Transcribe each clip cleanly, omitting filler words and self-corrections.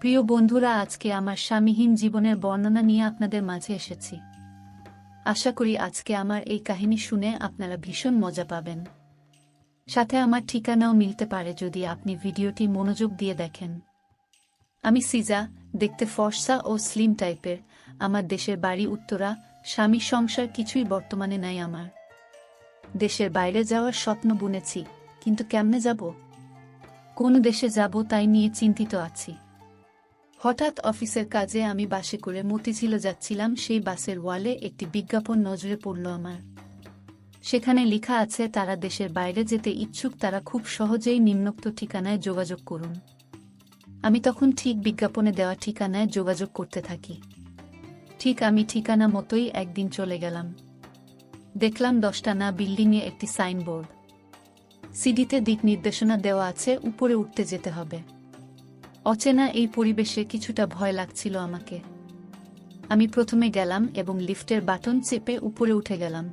প্রিয় বন্ধুরা, আজকে আমার স্বামীহীন জীবনের বর্ণনা নিয়ে আপনাদের মাঝে এসেছি। আশা করি আজকে আমার এই কাহিনী শুনে আপনারা ভীষণ মজা পাবেন। সাথে আমার ঠিকানাও মিলতে পারে যদি আপনি ভিডিওটি মনোযোগ দিয়ে দেখেন। আমি সিজা, দেখতে ফর্সা ও স্লিম টাইপের। আমার দেশের বাড়ি উত্তরা। স্বামী সংসার কিছুই বর্তমানে নাই আমার। দেশের বাইরে যাওয়ার স্বপ্ন বুনেছি, কিন্তু কেমনে যাব? কোন দেশে যাব তাই নিয়ে চিন্তিত আছি। হঠাৎ অফিসের কাজে আমি বাসে করে মতিঝিলে যাচ্ছিলাম। সেই বাসের ওয়ালে একটি বিজ্ঞাপন নজরে পড়ল আমার। সেখানে লেখা আছে, তারা দেশের বাইরে যেতে ইচ্ছুক, তারা খুব সহজেই নিম্নোক্ত ঠিকানায় যোগাযোগ করুন। আমি তখন ঠিক বিজ্ঞাপনে দেওয়া ঠিকানায় যোগাযোগ করতে থাকি। ঠিক আমি ঠিকানা মতোই একদিন চলে গেলাম। দেখলাম 10টা বিল্ডিংয়ে একটি সাইনবোর্ড। সিডিতে দিক নির্দেশনা দেওয়া আছে, উপরে উঠতে যেতে হবে। অচেনা এই পরিবেশে কিছুটা ভয় লাগছিল আমাকে। আমি প্রথমে গেলাম এবং লিফটের বাটন চেপে উপরে উঠে গেলাম।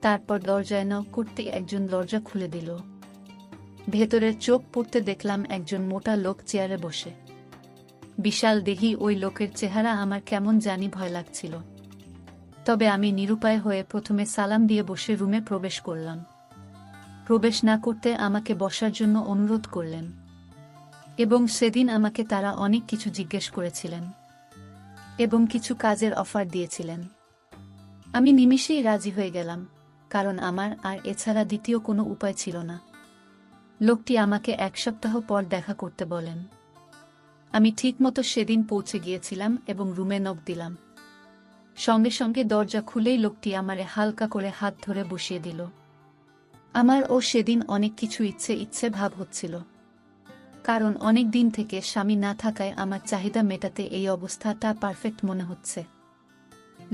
তারপর দরজায় নক করতে একজন দরজা খুলে দিল। ভেতরের চোখ পড়তে দেখলাম একজন মোটা লোক চেয়ারে বসে। বিশাল দেহী ওই লোকের চেহারা আমার কেমন জানি ভয় লাগছিল। তবে আমি নিরুপায় হয়ে প্রথমে সালাম দিয়ে বসে রুমে প্রবেশ করলাম। প্রবেশ না করতে আমাকে বসার জন্য অনুরোধ করলেন এবং সেদিন আমাকে তারা অনেক কিছু জিজ্ঞেস করেছিলেন এবং কিছু কাজের অফার দিয়েছিলেন। আমি নিমিষেই রাজি হয়ে গেলাম, কারণ আমার আর এছাড়া দ্বিতীয় কোনো উপায় ছিল না। লোকটি আমাকে 1 সপ্তাহ পর দেখা করতে বলেন। আমি ঠিকমতো সেদিন পৌঁছে গিয়েছিলাম এবং রুমে নক দিলাম। সঙ্গে সঙ্গে দরজা খুলেই লোকটি আমারে হালকা করে হাত ধরে বসিয়ে দিল। আমার সেদিন অনেক কিছু ইচ্ছে ভাব হচ্ছিল, কারণ অনেক দিন থেকে স্বামী না থাকায় আমার চাহিদা মেটাতে এই অবস্থাটা পারফেক্ট মনে হচ্ছে।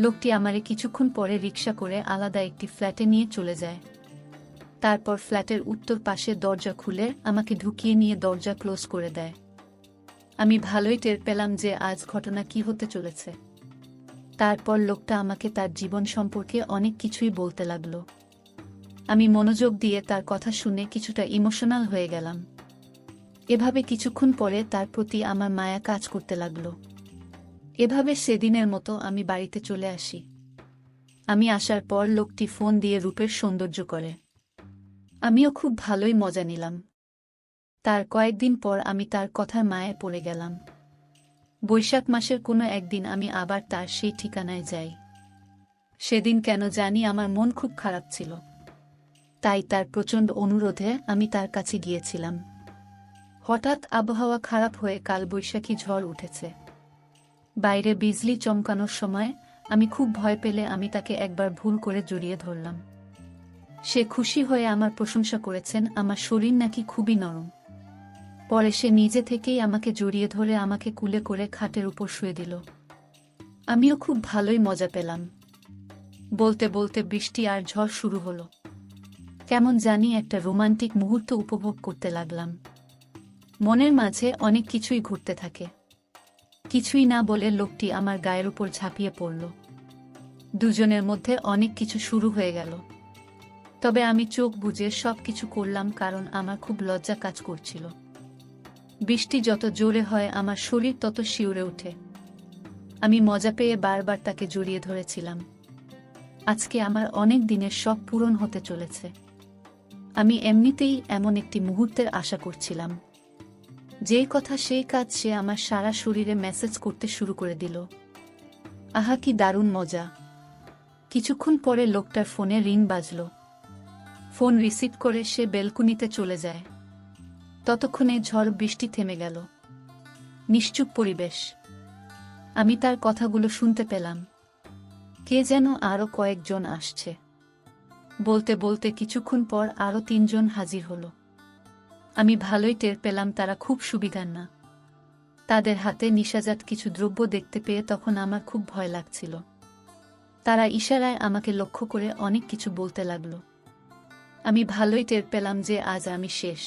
লোকটি আমারে কিছুক্ষণ পরে রিকশা করে আলাদা একটি ফ্ল্যাটে নিয়ে চলে যায়। তারপর ফ্ল্যাটের উত্তর পাশে দরজা খুলে আমাকে ঢুকিয়ে নিয়ে দরজা ক্লোজ করে দেয়। আমি ভালোই টের পেলাম যে আজ ঘটনা কি হতে চলেছে। তারপর লোকটা আমাকে তার জীবন সম্পর্কে অনেক কিছুই বলতে লাগলো। আমি মনোযোগ দিয়ে তার কথা শুনে কিছুটা ইমোশনাল হয়ে গেলাম। এভাবে কিছুক্ষণ পরে তার প্রতি আমার মায়া কাজ করতে লাগলো। এভাবে সেদিনের মতো আমি বাড়িতে চলে আসি। আমি আসার পর লোকটি ফোন দিয়ে রূপের সৌন্দর্য করে। আমিও খুব ভালোই মজা নিলাম। তার কয়েকদিন পর আমি তার কথার মায়ায় পড়ে গেলাম। বৈশাখ মাসের কোনো একদিন আমি আবার তার সেই ঠিকানায় যাই। সেদিন কেন জানি আমার মন খুব খারাপ ছিল, তাই তার প্রচণ্ড অনুরোধে আমি তার কাছে গিয়েছিলাম। হঠাৎ আবহাওয়া খারাপ হয়ে কালবৈশাখী ঝড় উঠেছে। বাইরে বিজলি চমকানোর সময় আমি খুব ভয় পেলে আমি তাকে একবার ভুল করে জড়িয়ে ধরলাম। সে খুশি হয়ে আমার প্রশংসা করেছেন, আমার শরীর নাকি খুবই নরম। পরে সে নিজে থেকেই আমাকে জড়িয়ে ধরে আমাকে কুলে করে খাটের উপর শুয়ে দিল। আমিও খুব ভালোই মজা পেলাম। বলতে বলতে বৃষ্টি আর ঝড় শুরু হলো। কেমন জানি একটা রোমান্টিক মুহূর্ত উপভোগ করতে লাগলাম। মনের মাঝে অনেক কিছুই ঘুরতে থাকে। কিছুই না বলে লোকটি আমার গায়ের উপর ঝাঁপিয়ে পড়ল। দুজনের মধ্যে অনেক কিছু শুরু হয়ে গেল। তবে আমি চোখ বুজে সব কিছু করলাম, কারণ আমার খুব লজ্জা কাজ করছিল। বৃষ্টি যত জোরে হয় আমার শরীর তত শিউরে ওঠে। আমি মজা পেয়ে বারবার তাকে জড়িয়ে ধরেছিলাম। আজকে আমার অনেক দিনের শখ পূরণ হতে চলেছে। আমি এমনিতেই এমন একটি মুহূর্তের আশা করছিলাম। যেই কথা সেই কাজ, সে আমার সারা শরীরে মেসেজ করতে শুরু করে দিল। আহা, কি দারুণ মজা! কিছুক্ষণ পরে লোকটার ফোনে রিং বাজল। ফোন রিসিভ করে সে বেলকুনিতে চলে যায়। ততক্ষণে ঝড় বৃষ্টি থেমে গেল। নিশ্চুপ পরিবেশ। আমি তার কথাগুলো শুনতে পেলাম। কে যেন আরো কয়েকজন আসছে। বলতে বলতে কিছুক্ষণ পর আরো 3 জন হাজির হলো। আমি ভালোই টের পেলাম তারা খুব সুবিধার না। তাদের হাতে নিশাজাত কিছু দ্রব্য দেখতে পেয়ে তখন আমার খুব ভয় লাগছিল। তারা ইশারায় আমাকে লক্ষ্য করে অনেক কিছু বলতে লাগলো। আমি ভালোই টের পেলাম যে আজ আমি শেষ।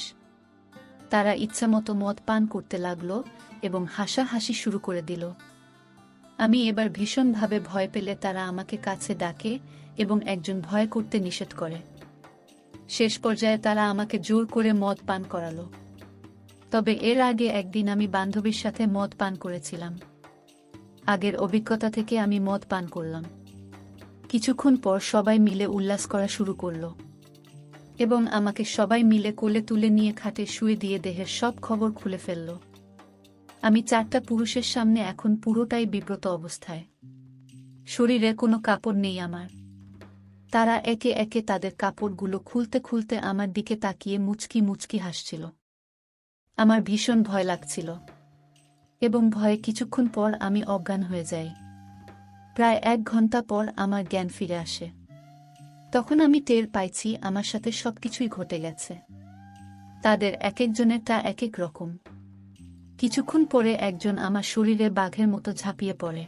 তারা ইচ্ছামতো মদ পান করতে লাগলো এবং হাসাহাসি শুরু করে দিল। আমি এবার ভীষণভাবে ভয় পেলে তারা আমাকে কাছে ডাকে এবং একজন ভয় করতে নিষেধ করে। শেষ পর্যায়ে তারা আমাকে জোর করে মদ পান করালো। তবে এর আগে একদিন আমি বান্ধবীর সাথে মদ পান করেছিলাম। আগের অভিজ্ঞতা থেকে আমি মদ পান করলাম। কিছুক্ষণ পর সবাই মিলে উল্লাস করা শুরু করল এবং আমাকে সবাই মিলে কোলে তুলে নিয়ে খাটে শুয়ে দিয়ে দেহের সব খবর খুলে ফেলল। আমি 4টা পুরুষের সামনে এখন পুরোটাই বিব্রত অবস্থায়। শরীরে কোনো কাপড় নেই আমার। তারা একে একে তাদের কাপড়গুলো খুলতে খুলতে আমার দিকে তাকিয়ে মুচকি মুচকি হাসছিল। আমার ভীষণ ভয় লাগছিল এবং ভয়ে কিছুক্ষণ পর আমি অজ্ঞান হয়ে যাই। প্রায় 1 ঘন্টা পর আমার জ্ঞান ফিরে আসে। তখন আমি টের পাইছি আমার সাথে সবকিছুই ঘটে গেছে। তাদের একেকজনেরটা একেক রকম। কিছুক্ষণ পরে একজন আমার শরীরে বাঘের মতো ঝাঁপিয়ে পড়ে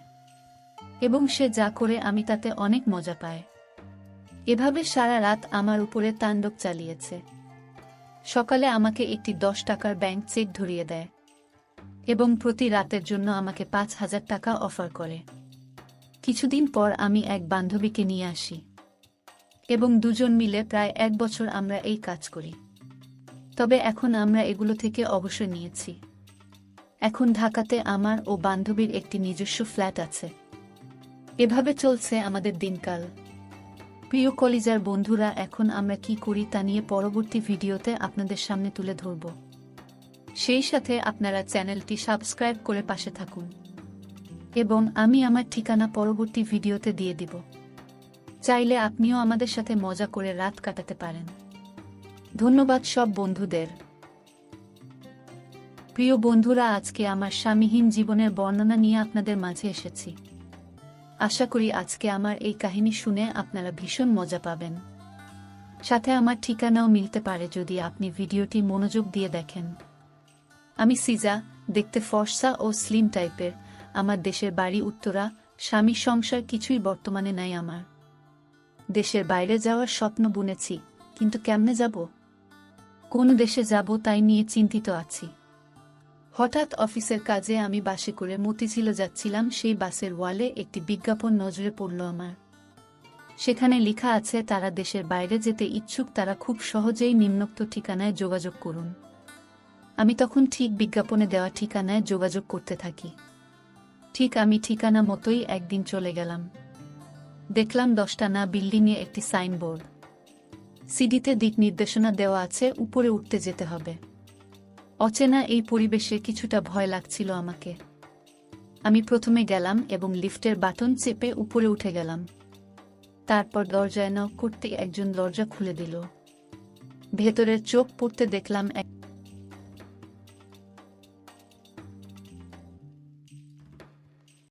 এবং সে যা করে আমি তাতে অনেক মজা পাই। এভাবে সারা রাত আমার উপরে তাণ্ডব চালিয়েছে। সকালে আমাকে একটি 10 টাকার ব্যাংক চেক ধরিয়ে দেয় এবং প্রতি রাতের জন্য আমাকে 5,000 টাকা অফার করে। কিছুদিন পর আমি এক বান্ধবীকে নিয়ে আসি এবং দুজন মিলে প্রায় 1 বছর আমরা এই কাজ করি। তবে এখন আমরা এগুলো থেকে অবসর নিয়েছি। এখন ঢাকাতে আমার ও বান্ধবীর একটি নিজস্ব ফ্ল্যাট আছে। এভাবে চলছে আমাদের দিনকাল। প্রিয় কলিজার বন্ধুরা, এখন আমরা কি করি তা নিয়ে পরবর্তী ভিডিওতে আপনাদের সামনে তুলে ধরব। সেই সাথে আপনারা চ্যানেলটি সাবস্ক্রাইব করে পাশে থাকুন এবং আমি আমার ঠিকানা পরবর্তী ভিডিওতে দিয়ে দিব। চাইলে আপনিও আমাদের সাথে মজা করে রাত কাটাতে পারেন। ধন্যবাদ সব বন্ধুদের। প্রিয় বন্ধুরা, আজকে আমার স্বামীহীন জীবনের বর্ণনা নিয়ে আপনাদের মাঝে এসেছি। আশা করি আজকে আমার এই কাহিনী শুনে আপনারা ভীষণ মজা পাবেন। সাথে আমার ঠিকানাও মিলতে পারে যদি আপনি ভিডিওটি মনোযোগ দিয়ে দেখেন। আমি সিজা, দেখতে ফর্সা ও স্লিম টাইপের। আমার দেশের বাড়ি উত্তরা। স্বামী সংসার কিছুই বর্তমানে নাই আমার। দেশের বাইরে যাওয়ার স্বপ্ন বুনেছি, কিন্তু কেমনে যাব? কোন দেশে যাব তাই নিয়ে চিন্তিত আছি। হঠাৎ অফিসের কাজে আমি বাসে করে মতিঝিল যাচ্ছিলাম। সেই বাসের ওয়ালে একটি বিজ্ঞাপন নজরে পড়ল আমার। সেখানে লেখা আছে তারা দেশের বাইরে যেতে ইচ্ছুক, তারা খুব সহজেই নিম্নোক্ত ঠিকানায় যোগাযোগ করুন। আমি তখন ঠিক বিজ্ঞাপনে দেওয়া ঠিকানায় যোগাযোগ করতে থাকি। ঠিক আমি ঠিকানা মতোই একদিন চলে গেলাম। দেখলাম 10টানা বিল্ডিংয়ে একটি সাইনবোর্ড। সিডিতে দিক নির্দেশনা দেওয়া আছে, উপরে উঠতে যেতে হবে। অচেনা এই পরিবেশে কিছুটা ভয় লাগছিল আমাকে। আমি প্রথমে গেলাম এবং লিফটের বাটন চেপে উপরে উঠে গেলাম। তারপর দরজায় নক করতে একজন দরজা খুলে দিল। ভেতরের চোখ পড়তে দেখলাম এক